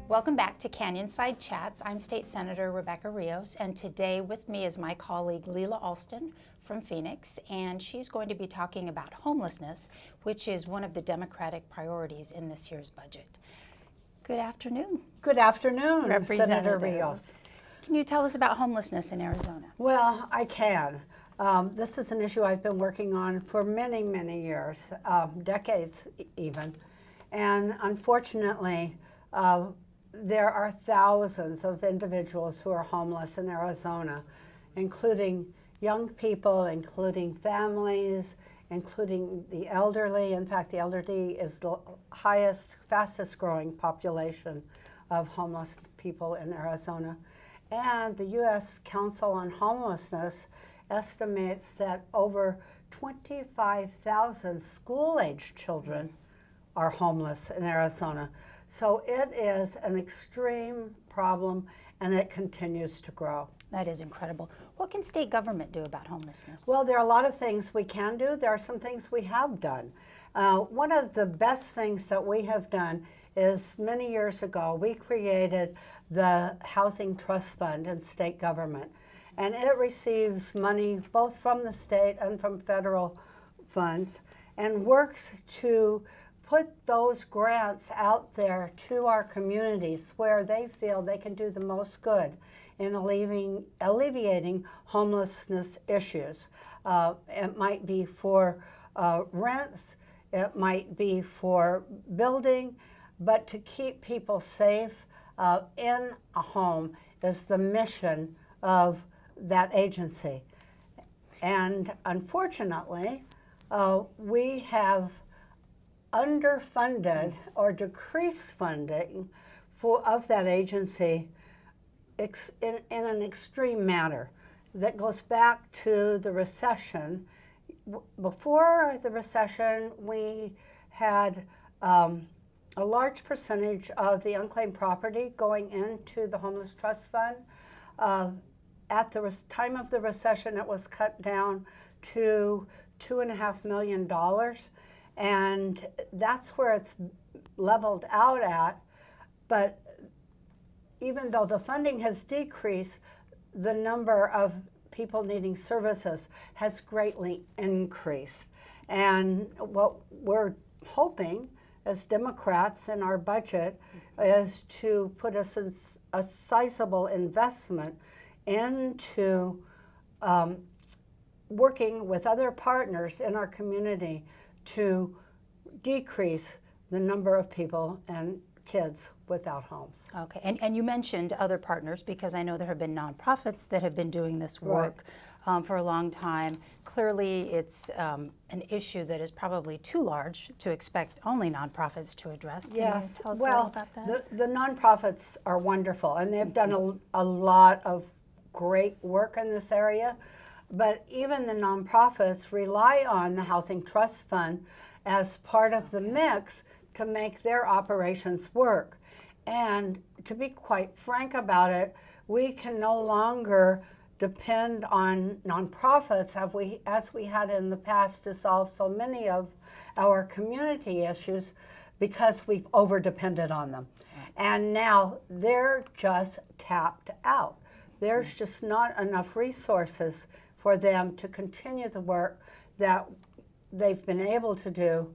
Welcome back to Canyonside Chats. I'm State Senator Rebecca Rios, and today with me is my colleague Lela Alston from Phoenix, and she's going to be talking about homelessness, which is one of the Democratic priorities in this year's budget. Good afternoon. Good afternoon, Representative Senator Rios. Can you tell us about homelessness in Arizona? Well, I can. This is an issue I've been working on for many, many years, decades even. And unfortunately, there are thousands of individuals who are homeless in Arizona, including young people, including families, including the elderly. In fact, the elderly is the highest, fastest growing population of homeless people in Arizona. And the U.S. Council on Homelessness estimates that over 25,000 school-aged children are homeless in Arizona. So it is an extreme problem, and it continues to grow. That is incredible. What can state government do about homelessness? Well, there are a lot of things we can do. There are some things we have done. One of the best things that we have done is many years ago, we created the Housing Trust Fund in state government. And it receives money both from the state and from federal funds and works to put those grants out there to our communities where they feel they can do the most good in alleviating homelessness issues. It might be for rents, it might be for building, but to keep people safe in a home is the mission of that agency. And unfortunately, we have underfunded or decreased funding of that agency in an extreme manner that goes back to the recession. Before the recession, we had a large percentage of the unclaimed property going into the Homeless Trust Fund. At the time of the recession, it was cut down to $2.5 million. And that's where it's leveled out at. But even though the funding has decreased, the number of people needing services has greatly increased. And what we're hoping as Democrats in our budget is to put a sizable investment into working with other partners in our community to decrease the number of people and kids without homes. Okay, and you mentioned other partners because I know there have been nonprofits that have been doing this work for a long time. Clearly, it's an issue that is probably too large to expect only nonprofits to address. Can you tell us a little about that? The nonprofits are wonderful, and they've done a lot of great work in this area. But even the nonprofits rely on the Housing Trust Fund as part of the mix to make their operations work. And to be quite frank about it, we can no longer depend on nonprofits as we had in the past to solve so many of our community issues because we've over-depended on them. And now they're just tapped out. There's just not enough resources for them to continue the work that they've been able to do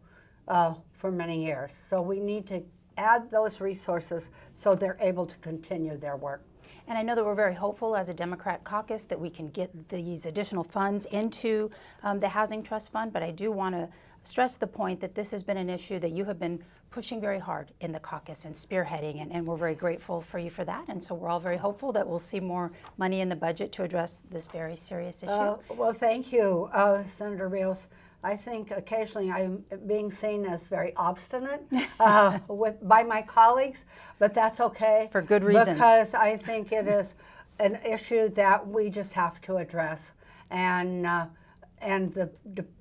for many years. So we need to add those resources so they're able to continue their work. And I know that we're very hopeful as a Democrat caucus that we can get these additional funds into the Housing Trust Fund, but I do want to stress the point that this has been an issue that you have been pushing very hard in the caucus and spearheading, and we're very grateful for you for that. And so we're all very hopeful that we'll see more money in the budget to address this very serious issue. Well, thank you, Senator Rios. I think occasionally I'm being seen as very obstinate by my colleagues, but that's okay. For good reasons. Because I think it is an issue that we just have to address. And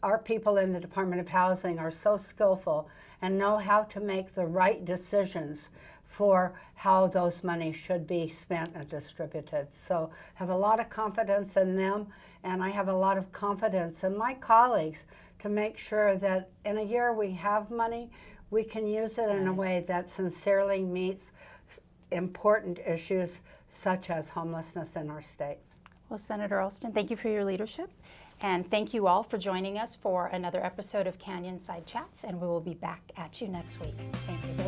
our people in the Department of Housing are so skillful and know how to make the right decisions for how those monies should be spent and distributed. So I have a lot of confidence in them, and I have a lot of confidence in my colleagues to make sure that in a year we have money, we can use it in a way that sincerely meets important issues such as homelessness in our state. Well, Senator Alston, thank you for your leadership. And thank you all for joining us for another episode of Canyonside Chats, and we will be back at you next week. Thank you.